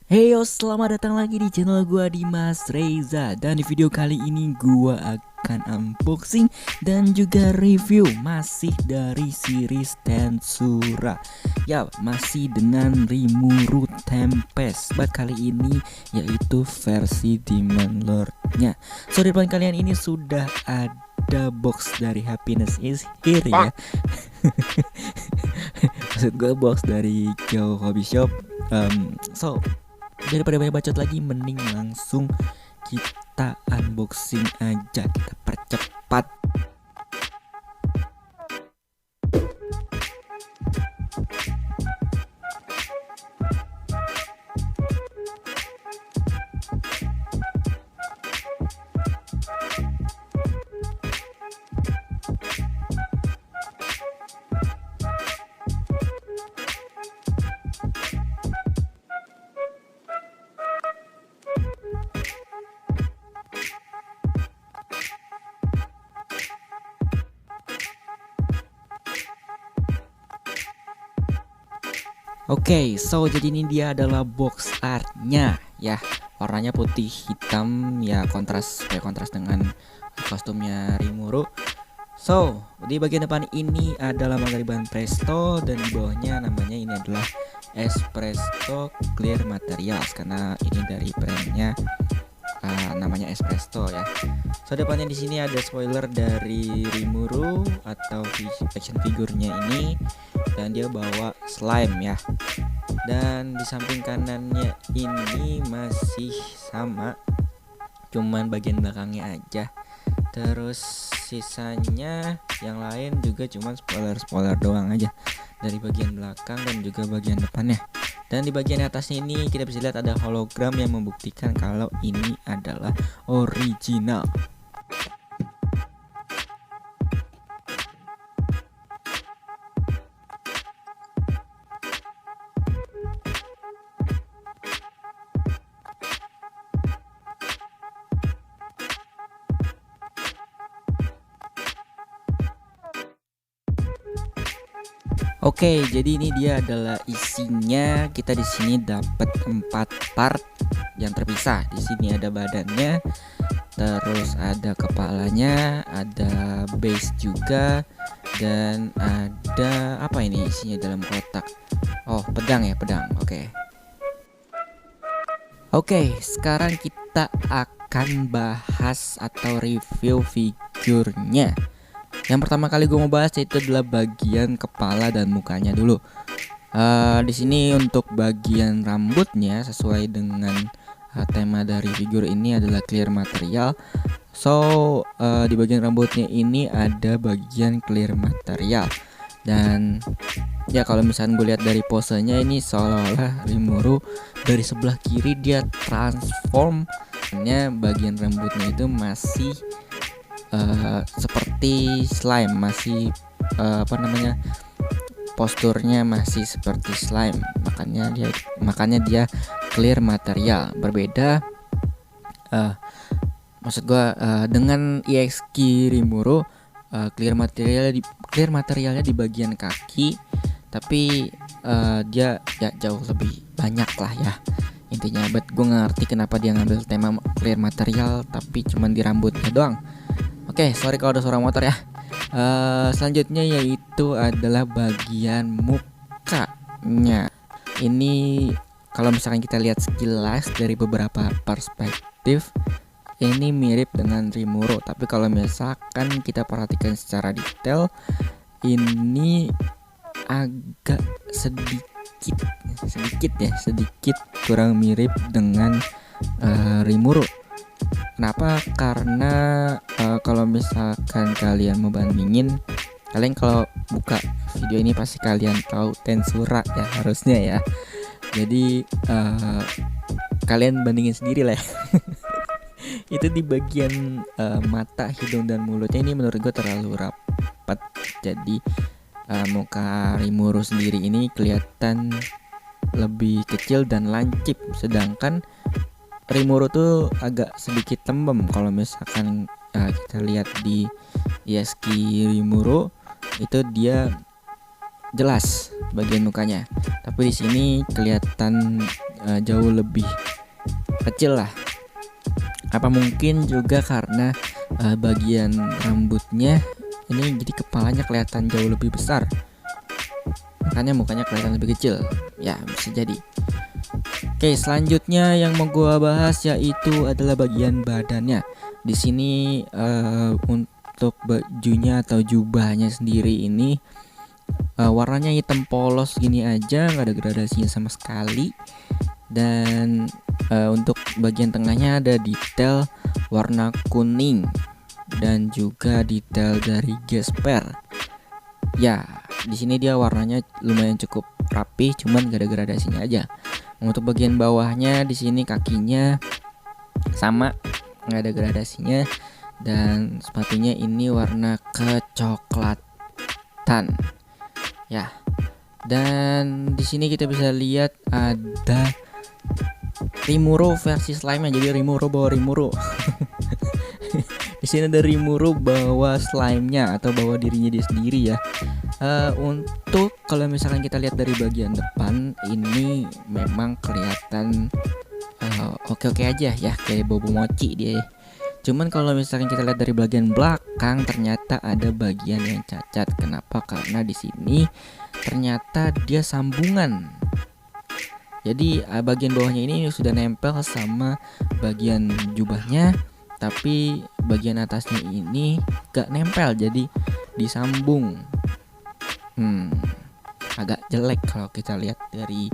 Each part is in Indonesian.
Heyo, selamat datang lagi di channel gua Dimas Reza. Dan di video kali ini gua akan unboxing dan juga review masih dari series Tensura. Ya, masih dengan Rimuru Tempest. But kali ini yaitu versi Demon Lord-nya. So di depan kalian ini sudah ada box dari Happiness is Here ya. Maksud gue box dari Kyo Hobby Shop. So daripada banyak bacot lagi, mending langsung kita unboxing aja, kita percepat. Oke, so jadi ini dia adalah box artnya ya, warnanya putih hitam ya, kontras kayak kontras dengan kostumnya Rimuru. So di bagian depan ini adalah dari bahan Presto, dan di bawahnya namanya ini adalah Espresso Clear Materials karena ini dari brandnya namanya Espresso ya. So depannya di sini ada spoiler dari Rimuru atau action figurnya ini, dan dia bawa slime ya. Dan di samping kanannya ini masih sama, cuman bagian belakangnya aja. Terus sisanya yang lain juga cuman spoiler doang aja dari bagian belakang dan juga bagian depannya. Dan di bagian atasnya ini kita bisa lihat ada hologram yang membuktikan kalau ini adalah original. Oke, jadi ini dia adalah isinya. Kita di sini dapat 4 part yang terpisah. Di sini ada badannya, terus ada kepalanya, ada base juga, dan ada apa ini isinya dalam kotak? Oh, pedang ya, pedang. Oke, sekarang kita akan bahas atau review figurnya. Yang pertama kali gue mau bahas itu adalah bagian kepala dan mukanya dulu. Di sini untuk bagian rambutnya sesuai dengan tema dari figur ini adalah clear material. So di bagian rambutnya ini ada bagian clear material, dan ya kalau misalnya gue lihat dari posenya ini seolah-olah Rimuru dari sebelah kiri dia transformnya, bagian rambutnya itu masih seperti slime, masih posturnya masih seperti slime, makanya dia clear material. Berbeda maksud gua dengan EXQ Rimuru, clear materialnya di bagian kaki, tapi dia ya jauh lebih banyak lah ya intinya. But gue ngerti kenapa dia ngambil tema clear material tapi cuman di rambutnya doang. Oke, sorry kalau ada suara motor ya. Selanjutnya yaitu adalah bagian mukanya. Ini kalau misalkan kita lihat sekilas dari beberapa perspektif, ini mirip dengan Rimuru. Tapi kalau misalkan kita perhatikan secara detail, ini agak sedikit kurang mirip dengan Rimuru. Kenapa? Karena kalau misalkan kalian mau bandingin, kalian kalau buka video ini pasti kalian tahu Tensura ya, harusnya ya. Jadi kalian bandingin sendiri lah ya. Itu di bagian mata, hidung, dan mulutnya ini menurut gue terlalu rapat. Jadi muka Rimuru sendiri ini kelihatan lebih kecil dan lancip, sedangkan Rimuru tuh agak sedikit tembem. Kalau misalkan kita lihat di EXQ Rimuru itu dia jelas bagian mukanya, tapi di sini kelihatan jauh lebih kecil lah. Apa mungkin juga karena bagian rambutnya ini jadi kepalanya kelihatan jauh lebih besar, makanya mukanya kelihatan lebih kecil. Ya bisa jadi. Oke, selanjutnya yang mau gua bahas yaitu adalah bagian badannya. Di sini untuk bajunya atau jubahnya sendiri ini warnanya hitam polos gini aja, nggak ada gradasinya sama sekali. Dan untuk bagian tengahnya ada detail warna kuning dan juga detail dari gesper. Ya, di sini dia warnanya lumayan cukup rapi, cuman gak ada gradasinya aja. Untuk bagian bawahnya di sini kakinya sama, nggak ada gradasinya, dan sepatunya ini warna kecoklatan. Ya, dan di sini kita bisa lihat ada Rimuru versi slime-nya. Jadi Rimuru bawa Rimuru. Di sini ada Rimuru bawa slime-nya atau bawa dirinya dia sendiri ya. Untuk kalau misalkan kita lihat dari bagian depan ini memang kelihatan oke-oke aja ya, kayak bobo mochi dia. Cuman kalau misalkan kita lihat dari bagian belakang ternyata ada bagian yang cacat. Kenapa? Karena di sini ternyata dia sambungan. Jadi bagian bawahnya ini sudah nempel sama bagian jubahnya, tapi bagian atasnya ini gak nempel, jadi disambung. Agak jelek kalau kita lihat dari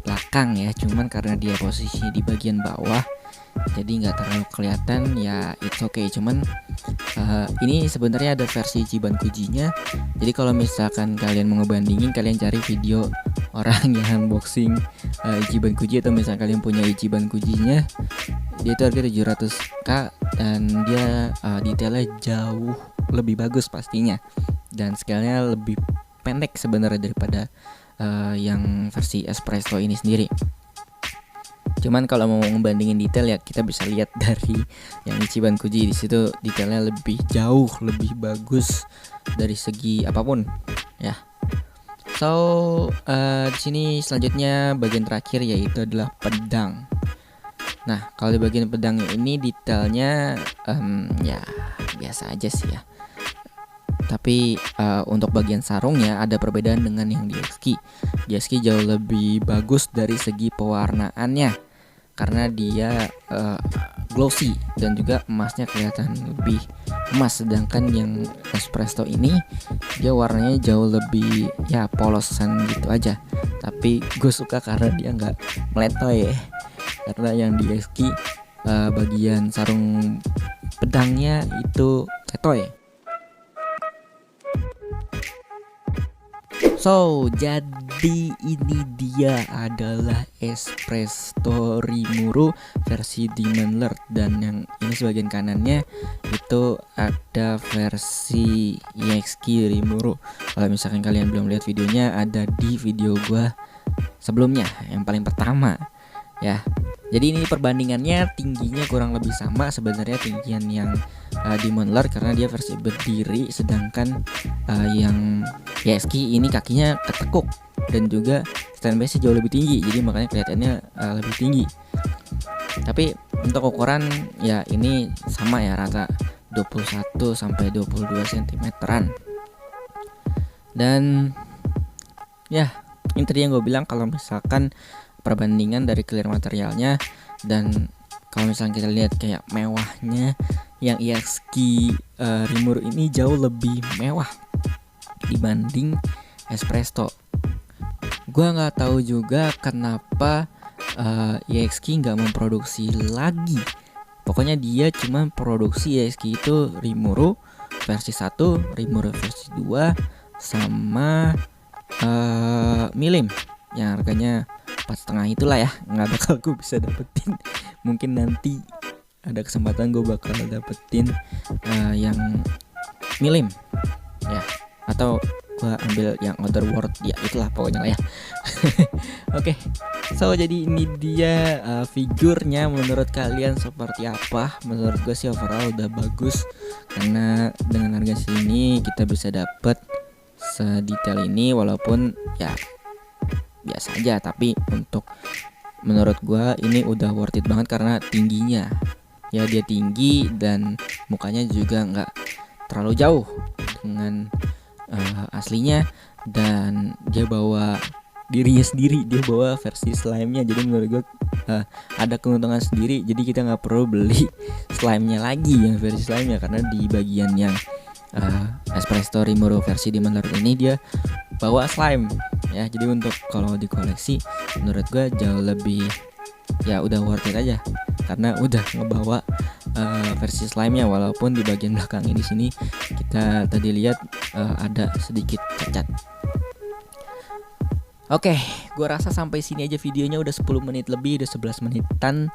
belakang ya. Cuman karena dia posisi di bagian bawah, jadi nggak terlalu kelihatan ya, it's okay. Cuman ini sebenarnya ada versi Ichiban Kujinya. Jadi kalau misalkan kalian mau ngebandingin, kalian cari video orang yang unboxing Ichiban Kuji, atau misalkan kalian punya Ichiban Kujinya, dia itu harga 700k dan dia detailnya jauh lebih bagus pastinya, dan scale-nya lebih pendek sebenarnya daripada yang versi espresso ini sendiri. Cuman kalau mau ngebandingin detail ya kita bisa lihat dari yang Ichiban Kuji. Di situ detailnya lebih jauh lebih bagus dari segi apapun ya. So di sini selanjutnya bagian terakhir yaitu adalah pedang. Nah kalau di bagian pedangnya ini detailnya ya biasa aja sih ya. Tapi untuk bagian sarungnya ada perbedaan dengan yang di Exki. Di Exki jauh lebih bagus dari segi pewarnaannya, karena dia glossy dan juga emasnya kelihatan lebih emas. Sedangkan yang espresso ini dia warnanya jauh lebih ya polosan gitu aja. Tapi gue suka karena dia nggak meletoy ya. Karena yang di Exki bagian sarung pedangnya itu letoy. So, jadi ini dia adalah espresso Rimuru versi Demon Lord. Dan yang ini sebagian kanannya itu ada versi EXQ Rimuru. Kalau misalkan kalian belum lihat videonya, ada di video gua sebelumnya yang paling pertama ya. Jadi ini perbandingannya tingginya kurang lebih sama sebenarnya, tinggian yang Demon Lord karena dia versi berdiri, sedangkan yang Yeski ini kakinya ketekuk dan juga stand-base jauh lebih tinggi, jadi makanya kelihatannya lebih tinggi. Tapi untuk ukuran ya ini sama ya, rata 21 sampai 22 cm-an. Dan ya ini tadi yang gue bilang, kalau misalkan perbandingan dari clear materialnya dan kalau misalnya kita lihat kayak mewahnya, yang EXQ Rimuru ini jauh lebih mewah dibanding espresso. Gua nggak tahu juga kenapa EXQ nggak memproduksi lagi. Pokoknya dia cuma produksi EXQ itu Rimuru versi 1, Rimuru versi 2, sama Milim yang harganya 4,5 itulah ya. Nggak bakal gue bisa dapetin. Mungkin nanti ada kesempatan gue bakal dapetin yang Milim ya, atau gue ambil yang Otherworld ya, itulah pokoknya lah ya. Oke, so jadi ini dia figurnya. Menurut kalian seperti apa? Menurut gue sih overall udah bagus, karena dengan harga segini kita bisa dapet sedetail ini, walaupun ya biasa aja, tapi untuk menurut gua ini udah worth it banget karena tingginya. Ya dia tinggi dan mukanya juga nggak terlalu jauh dengan aslinya, dan dia bawa dirinya sendiri, dia bawa versi slime-nya. Jadi menurut gue ada keuntungan sendiri, jadi kita nggak perlu beli slime-nya lagi yang versi slime-nya, karena di bagian yang Espresso Rimuru versi Demon Lord ini dia bawa slime ya. Jadi untuk kalau di koleksi menurut gue jauh lebih ya udah worth it aja karena udah ngebawa versi slime-nya, walaupun di bagian belakangnya di sini kita tadi lihat ada sedikit cacat. Oke, gue rasa sampai sini aja videonya, udah 10 menit lebih, udah 11 menitan.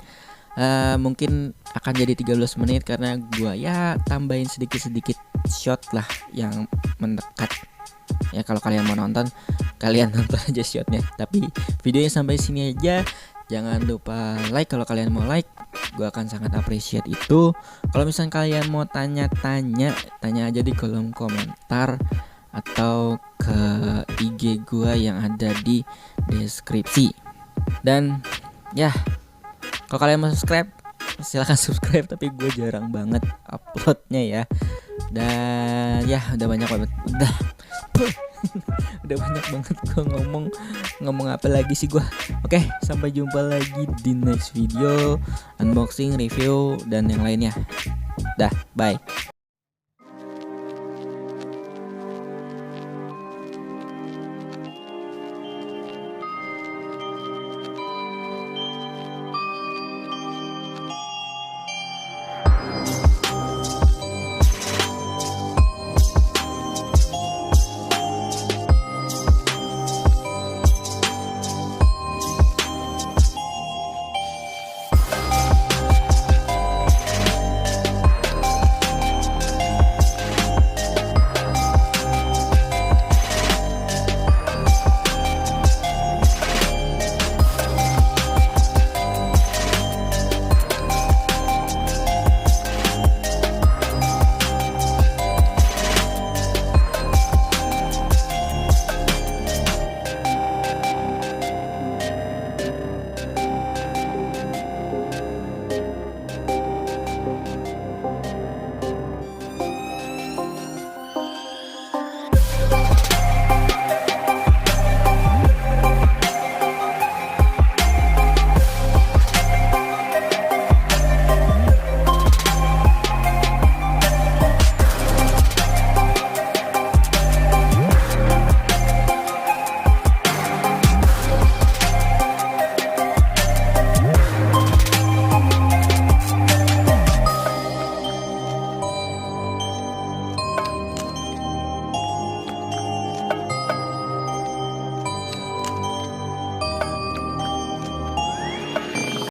Mungkin akan jadi 13 menit karena gue ya tambahin sedikit-sedikit shot lah yang mendekat. Ya kalau kalian mau nonton, kalian nonton aja shotnya. Tapi videonya sampai sini aja. Jangan lupa like kalau kalian mau like, gue akan sangat appreciate itu. Kalau misalnya kalian mau tanya-tanya, tanya aja di kolom komentar atau ke IG gue yang ada di deskripsi. Dan ya, kalau kalian mau subscribe, silahkan subscribe, tapi gue jarang banget uploadnya ya. Dan ya udah banyak banget, udah banyak banget gue ngomong apa lagi sih gue. Oke, sampai jumpa lagi di next video, unboxing, review, dan yang lainnya. Dah, bye.